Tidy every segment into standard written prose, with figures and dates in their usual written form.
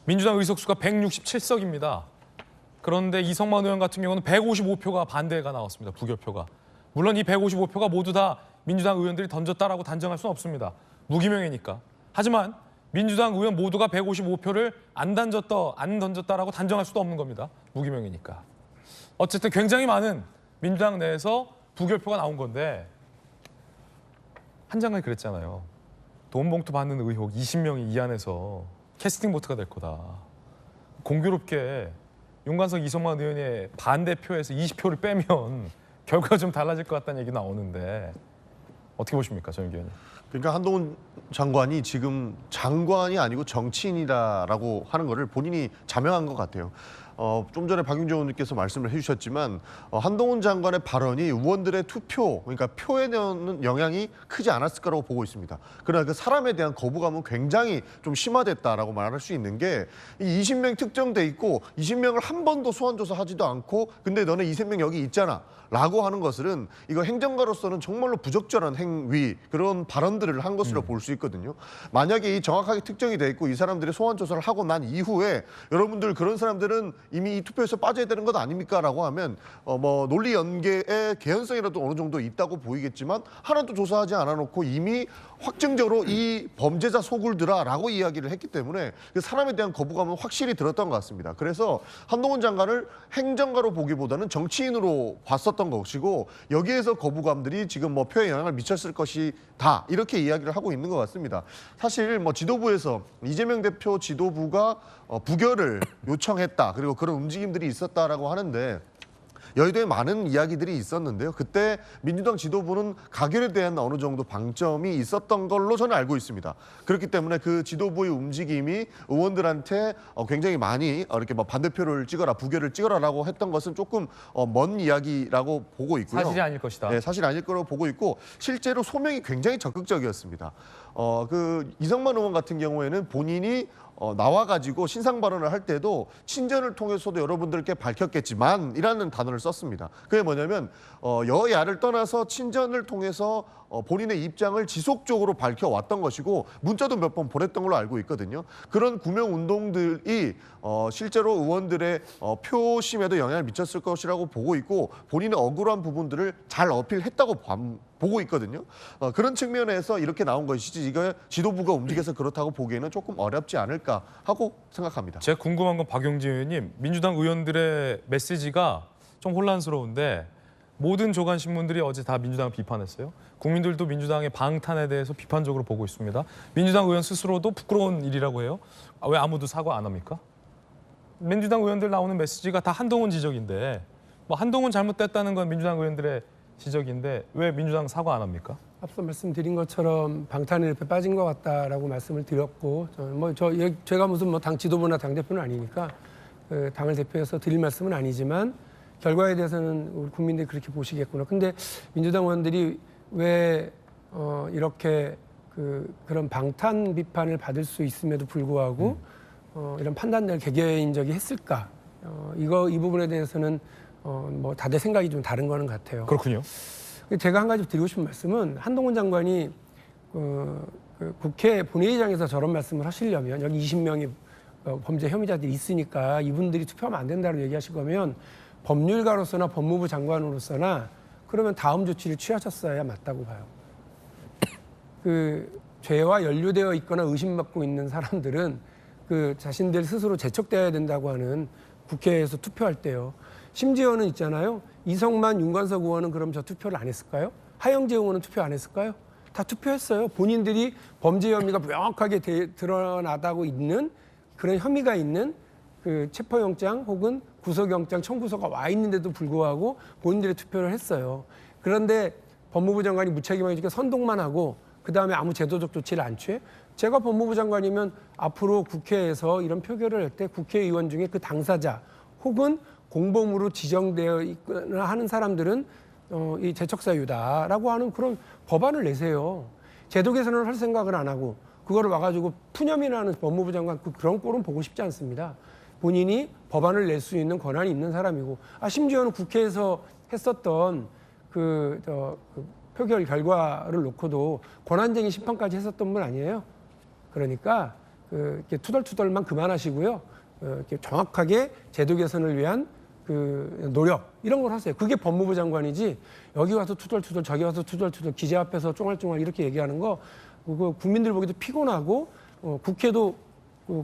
민주당 의석수가 167석입니다. 그런데 이성만 의원 같은 경우는 155표가 반대가 나왔습니다. 부결표가. 물론 이 155표가 모두 다 민주당 의원들이 던졌다라고 단정할 수는 없습니다. 무기명이니까. 하지만 민주당 의원 모두가 155표를 안 던졌다라고 단정할 수도 없는 겁니다. 무기명이니까. 어쨌든 굉장히 많은 민주당 내에서 부결표가 나온 건데 한 장관이 그랬잖아요. 돈 봉투 받는 의혹 20명이 이 안에서 캐스팅 보트가 될 거다. 공교롭게 윤관석 이성만 의원의 반대표에서 20표를 빼면 결과가 좀 달라질 것 같다는 얘기 나오는데 어떻게 보십니까, 전 의원님? 그러니까 한동훈 장관이 지금 장관이 아니고 정치인이다라고 하는 거를 본인이 자명한 것 같아요. 좀 전에 박용진 의원님께서 말씀을 해주셨지만 한동훈 장관의 발언이 의원들의 투표, 그러니까 표에 내는 영향이 크지 않았을 거라고 보고 있습니다. 그러나 그 사람에 대한 거부감은 굉장히 좀 심화됐다라고 말할 수 있는 게 이 20명 특정돼 있고 20명을 한 번도 소환조사하지도 않고 근데 너네 20명 여기 있잖아 라고 하는 것은 이거 행정가로서는 정말로 부적절한 행위 그런 발언들을 한 것으로 볼 수 있거든요. 만약에 이 정확하게 특정이 돼 있고 이 사람들이 소환 조사를 하고 난 이후에 여러분들 그런 사람들은 이미 이 투표에서 빠져야 되는 것 아닙니까라고 하면 뭐 논리 연계의 개연성이라도 어느 정도 있다고 보이겠지만 하나도 조사하지 않아 놓고 이미 확정적으로 이 범죄자 소굴들아라고 이야기를 했기 때문에 그 사람에 대한 거부감은 확실히 들었던 것 같습니다. 그래서 한동훈 장관을 행정가로 보기보다는 정치인으로 봤었던 것이고 여기에서 거부감들이 지금 뭐 표에 영향을 미쳤을 것이다 이렇게 이야기를 하고 있는 것 같습니다. 사실 뭐 지도부에서 이재명 대표 지도부가 부결을 요청했다 그리고 그런 움직임들이 있었다라고 하는데 여의도에 많은 이야기들이 있었는데요. 그때 민주당 지도부는 가결에 대한 어느 정도 방점이 있었던 걸로 저는 알고 있습니다. 그렇기 때문에 그 지도부의 움직임이 의원들한테 굉장히 많이 이렇게 뭐 반대표를 찍어라, 부결을 찍어라라고 했던 것은 조금 먼 이야기라고 보고 있고요. 사실이 아닐 것이다. 네, 사실 아닐 거라고 보고 있고 실제로 소명이 굉장히 적극적이었습니다. 그 이성만 의원 같은 경우에는 본인이 나와가지고 신상 발언을 할 때도 친전을 통해서도 여러분들께 밝혔겠지만 이라는 단어를 썼습니다. 그게 뭐냐면 여야를 떠나서 친전을 통해서 본인의 입장을 지속적으로 밝혀왔던 것이고 문자도 몇 번 보냈던 걸로 알고 있거든요. 그런 구명 운동들이 실제로 의원들의 표심에도 영향을 미쳤을 것이라고 보고 있고 본인의 억울한 부분들을 잘 어필했다고 보고 있거든요. 그런 측면에서 이렇게 나온 것이지 이거 지도부가 움직여서 그렇다고 보기에는 조금 어렵지 않을까 하고 생각합니다. 제가 궁금한 건 박용진 의원님, 민주당 의원들의 메시지가 좀 혼란스러운데 모든 조간 신문들이 어제 다 민주당을 비판했어요. 국민들도 민주당의 방탄에 대해서 비판적으로 보고 있습니다. 민주당 의원 스스로도 부끄러운 일이라고 해요. 왜 아무도 사과 안 합니까? 민주당 의원들 나오는 메시지가 다 한동훈 지적인데 뭐 한동훈 잘못됐다는 건 민주당 의원들의 지적인데 왜 민주당 사과 안 합니까? 앞서 말씀드린 것처럼 방탄에 늪에 빠진 것 같다라고 말씀을 드렸고 제가 무슨 뭐 당 지도부나 당 대표는 아니니까 당을 대표해서 드릴 말씀은 아니지만 결과에 대해서는 우리 국민들이 그렇게 보시겠구나. 근데 민주당 의원들이 왜 이렇게 그런 방탄 비판을 받을 수 있음에도 불구하고 이런 판단을 개개인적이 했을까? 이 부분에 대해서는 뭐 다들 생각이 좀 다른 거는 같아요. 그렇군요. 제가 한 가지 드리고 싶은 말씀은 한동훈 장관이 국회 본회의장에서 저런 말씀을 하시려면 여기 20명의 범죄 혐의자들이 있으니까 이분들이 투표하면 안 된다고 얘기하실 거면 법률가로서나 법무부 장관으로서나 그러면 다음 조치를 취하셨어야 맞다고 봐요. 그 죄와 연루되어 있거나 의심받고 있는 사람들은 그 자신들 스스로 제척돼야 된다고 하는 국회에서 투표할 때요. 심지어는 있잖아요. 이성만, 윤관석 의원은 그럼 저 투표를 안 했을까요? 하영재 의원은 투표 안 했을까요? 다 투표했어요. 본인들이 범죄 혐의가 명확하게 드러나다고 있는 그런 혐의가 있는 그 체포영장 혹은 구속영장 청구서가 와 있는데도 불구하고 본인들이 투표를 했어요. 그런데 법무부 장관이 무책임하게 선동만 하고 그다음에 아무 제도적 조치를 안 취해? 제가 법무부 장관이면 앞으로 국회에서 이런 표결을 할 때 국회의원 중에 그 당사자 혹은 공범으로 지정되어 있거나 하는 사람들은 이 제척사유다라고 하는 그런 법안을 내세요. 제도 개선을 할 생각을 안 하고 그거를 와가지고 푸념이라는 법무부 장관 그런 꼴은 보고 싶지 않습니다. 본인이 법안을 낼 수 있는 권한이 있는 사람이고 심지어는 국회에서 했었던 그 표결 결과를 놓고도 권한쟁의 심판까지 했었던 분 아니에요. 그러니까 이렇게 투덜투덜만 그만하시고요. 이렇게 정확하게 제도 개선을 위한 그 노력 이런 걸 하세요. 그게 법무부 장관이지 여기 와서 투덜투덜 저기 와서 투덜투덜 기자 앞에서 쫑알쫑알 이렇게 얘기하는 거 그거 국민들 보기도 피곤하고 국회도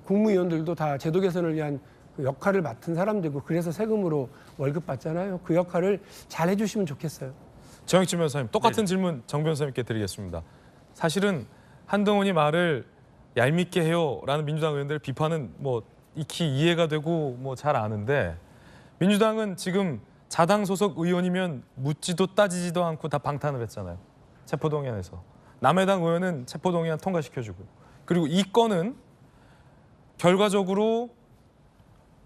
국무위원들도 다 제도 개선을 위한 그 역할을 맡은 사람들이고 그래서 세금으로 월급 받잖아요. 그 역할을 잘 해주시면 좋겠어요. 정영진 변호사님 똑같은 질문 정 변호사님께 드리겠습니다. 사실은 한동훈이 말을 얄밉게 해요라는 민주당 의원들 비판은 뭐 익히 이해가 되고 뭐 잘 아는데 민주당은 지금 자당 소속 의원이면 묻지도 따지지도 않고 다 방탄을 했잖아요. 체포동의안에서. 남의 당 의원은 체포동의안 통과시켜주고 그리고 이 건은 결과적으로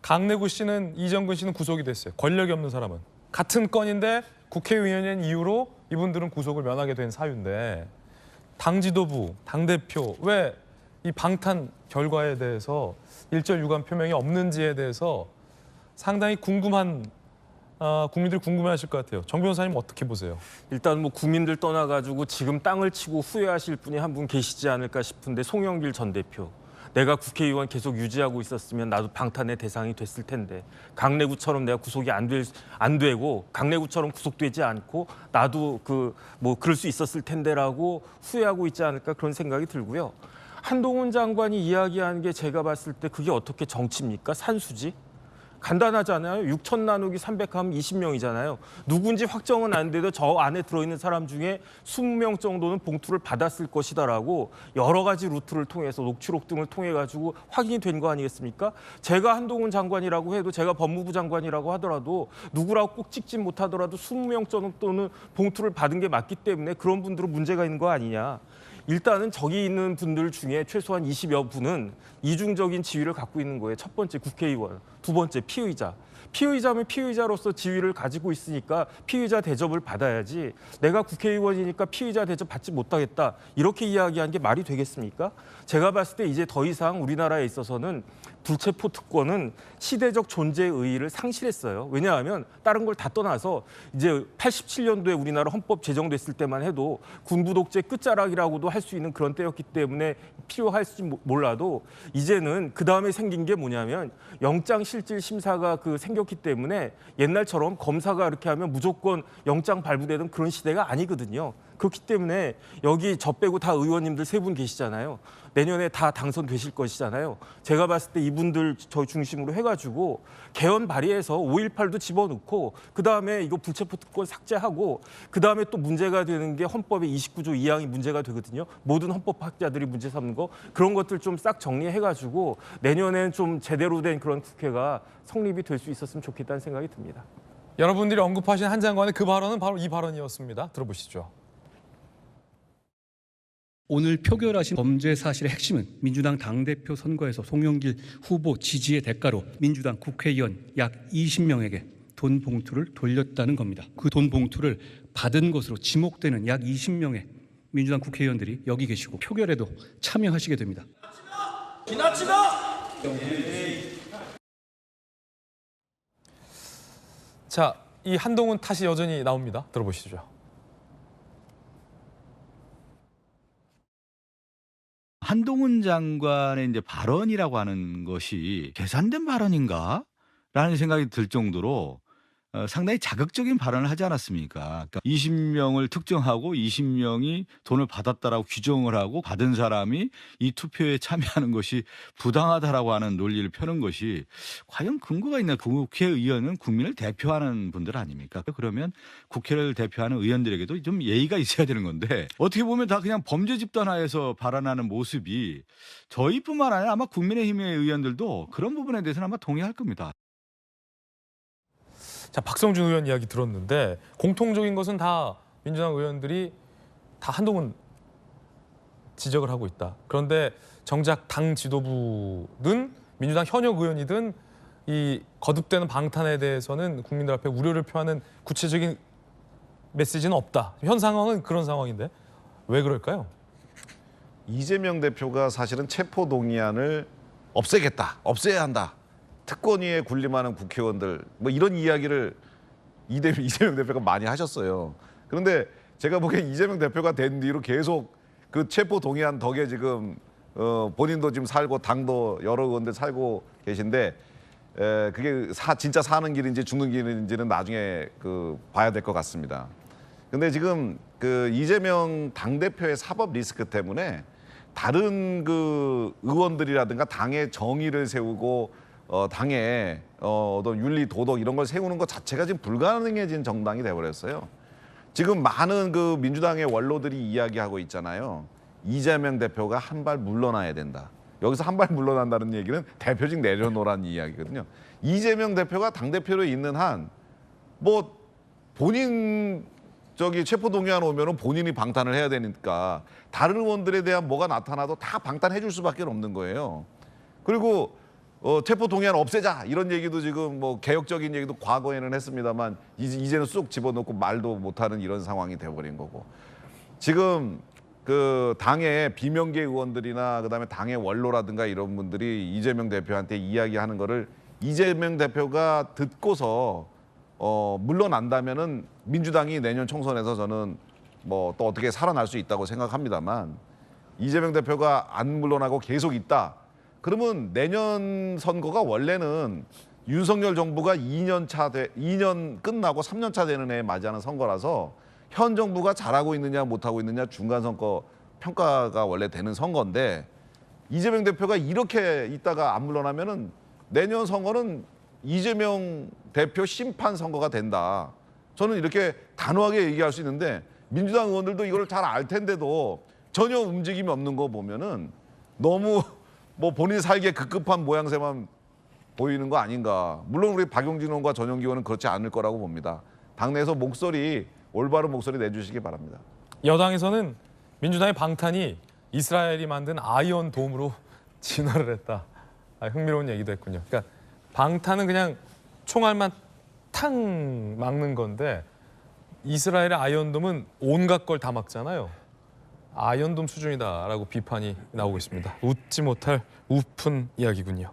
강내구 씨는 이정근 씨는 구속이 됐어요. 권력이 없는 사람은. 같은 건인데 국회의원인 이유로 이분들은 구속을 면하게 된 사유인데 당 지도부, 당대표 왜 이 방탄 결과에 대해서 일절 유감 표명이 없는지에 대해서 상당히 궁금한 국민들이 궁금해하실 것 같아요. 정 변호사님 어떻게 보세요? 일단 뭐 국민들 떠나가지고 지금 땅을 치고 후회하실 분이 한 분 계시지 않을까 싶은데 송영길 전 대표. 내가 국회의원 계속 유지하고 있었으면 나도 방탄의 대상이 됐을 텐데 강내구처럼 내가 구속이 안 되고 강내구처럼 구속되지 않고 나도 그럴 수 있었을 텐데라고 후회하고 있지 않을까 그런 생각이 들고요. 한동훈 장관이 이야기하는 게 제가 봤을 때 그게 어떻게 정치입니까? 산수지? 간단하잖아요. 6천 나누기 300 하면 20명이잖아요. 누군지 확정은 안 돼도 저 안에 들어있는 사람 중에 20명 정도는 봉투를 받았을 것이다라고 여러 가지 루트를 통해서 녹취록 등을 통해 가지고 확인이 된 거 아니겠습니까? 제가 한동훈 장관이라고 해도 제가 법무부 장관이라고 하더라도 누구라고 꼭 찍진 못하더라도 20명 정도는 봉투를 받은 게 맞기 때문에 그런 분들은 문제가 있는 거 아니냐. 일단은 저기 있는 분들 중에 최소한 20여 분은 이중적인 지위를 갖고 있는 거예요. 첫 번째 국회의원, 두 번째 피의자. 피의자면 피의자로서 지위를 가지고 있으니까 피의자 대접을 받아야지 내가 국회의원이니까 피의자 대접 받지 못하겠다. 이렇게 이야기한 게 말이 되겠습니까? 제가 봤을 때 이제 더 이상 우리나라에 있어서는 불체포 특권은 시대적 존재의 의의를 상실했어요. 왜냐하면 다른 걸 다 떠나서 이제 87년도에 우리나라 헌법 제정됐을 때만 해도 군부 독재 끝자락이라고도 할 수 있는 그런 때였기 때문에 필요할지 몰라도 이제는 그 다음에 생긴 게 뭐냐면 영장 실질 심사가 생겼기 때문에 옛날처럼 검사가 이렇게 하면 무조건 영장 발부되는 그런 시대가 아니거든요. 그렇기 때문에 여기 저 빼고 다 의원님들 3분 계시잖아요. 내년에 다 당선되실 것이잖아요. 제가 봤을 때 이분들 저 중심으로 해가지고 개헌 발의해서 5.18도 집어넣고 그다음에 이거 불체포 특권 삭제하고 그다음에 또 문제가 되는 게 헌법의 29조 2항이 문제가 되거든요. 모든 헌법학자들이 문제 삼는 거 그런 것들 좀 싹 정리해가지고 내년엔 좀 제대로 된 그런 국회가 성립이 될 수 있었으면 좋겠다는 생각이 듭니다. 여러분들이 언급하신 한 장관의 그 발언은 바로 이 발언이었습니다. 들어보시죠. 오늘 표결하신 범죄 사실의 핵심은 민주당 당대표 선거에서 송영길 후보 지지의 대가로 민주당 국회의원 약 20명에게 돈 봉투를 돌렸다는 겁니다. 그 돈 봉투를 받은 것으로 지목되는 약 20명의 민주당 국회의원들이 여기 계시고 표결에도 참여하시게 됩니다. 지나치다! 자, 이 한동훈 탓이 여전히 나옵니다. 들어보시죠. 한동훈 장관의 이제 발언이라고 하는 것이 계산된 발언인가? 라는 생각이 들 정도로 상당히 자극적인 발언을 하지 않았습니까? 그러니까 20명을 특정하고 20명이 돈을 받았다라고 규정을 하고 받은 사람이 이 투표에 참여하는 것이 부당하다라고 하는 논리를 펴는 것이 과연 근거가 있나? 국회의원은 국민을 대표하는 분들 아닙니까? 그러면 국회를 대표하는 의원들에게도 좀 예의가 있어야 되는 건데 어떻게 보면 다 그냥 범죄 집단 하에서 발언하는 모습이 저희뿐만 아니라 아마 국민의힘의 의원들도 그런 부분에 대해서는 아마 동의할 겁니다. 자, 박성준 의원 이야기 들었는데 공통적인 것은 다 민주당 의원들이 다 한동훈 지적을 하고 있다. 그런데 정작 당 지도부든 민주당 현역 의원이든 이 거듭되는 방탄에 대해서는 국민들 앞에 우려를 표하는 구체적인 메시지는 없다. 현 상황은 그런 상황인데 왜 그럴까요? 이재명 대표가 사실은 체포 동의안을 없애겠다, 없애야 한다. 특권위에 군림하는 국회의원들 뭐 이런 이야기를 이재명 대표가 많이 하셨어요. 그런데 제가 보기엔 이재명 대표가 된 뒤로 계속 그 체포 동의안 덕에 지금 본인도 지금 살고 당도 여러 의원들 살고 계신데 그게 진짜 사는 길인지 죽는 길인지는 나중에 봐야 될 것 같습니다. 근데 지금 이재명 당대표의 사법 리스크 때문에 다른 의원들이라든가 당의 정의를 세우고 당의 어떤 윤리 도덕 이런 걸 세우는 것 자체가 지금 불가능해진 정당이 돼버렸어요. 지금 많은 민주당의 원로들이 이야기하고 있잖아요. 이재명 대표가 한 발 물러나야 된다. 여기서 한 발 물러난다는 얘기는 대표직 내려놓으라는 이야기거든요. 이재명 대표가 당대표로 있는 한 뭐 본인 체포동의안 오면은 본인이 방탄을 해야 되니까 다른 의원들에 대한 뭐가 나타나도 다 방탄해 줄 수밖에 없는 거예요. 그리고 체포동의안 없애자 이런 얘기도 지금 뭐 개혁적인 얘기도 과거에는 했습니다만 이제는 쑥 집어넣고 말도 못하는 이런 상황이 돼버린 거고 지금 당의 비명계 의원들이나 그다음에 당의 원로라든가 이런 분들이 이재명 대표한테 이야기하는 거를 이재명 대표가 듣고서 물러난다면은 민주당이 내년 총선에서 저는 뭐 또 어떻게 살아날 수 있다고 생각합니다만 이재명 대표가 안 물러나고 계속 있다. 그러면 내년 선거가 원래는 윤석열 정부가 2년 끝나고 3년 차 되는 해에 맞이하는 선거라서 현 정부가 잘하고 있느냐 못하고 있느냐 중간 선거 평가가 원래 되는 선거인데 이재명 대표가 이렇게 있다가 안 물러나면은 내년 선거는 이재명 대표 심판 선거가 된다. 저는 이렇게 단호하게 얘기할 수 있는데 민주당 의원들도 이걸 잘 알 텐데도 전혀 움직임이 없는 거 보면은 너무 뭐 본인 살기에 급급한 모양새만 보이는 거 아닌가. 물론 우리 박용진 의원과 전용기 의원은 그렇지 않을 거라고 봅니다. 당내에서 올바른 목소리 내주시기 바랍니다. 여당에서는 민주당의 방탄이 이스라엘이 만든 아이언 돔으로 진화를 했다. 흥미로운 얘기도 했군요. 그러니까 방탄은 그냥 총알만 탕 막는 건데 이스라엘의 아이언돔은 온갖 걸 다 막잖아요. 아이언돔 수준이다라고 비판이 나오고 있습니다. 웃지 못할 우픈 이야기군요.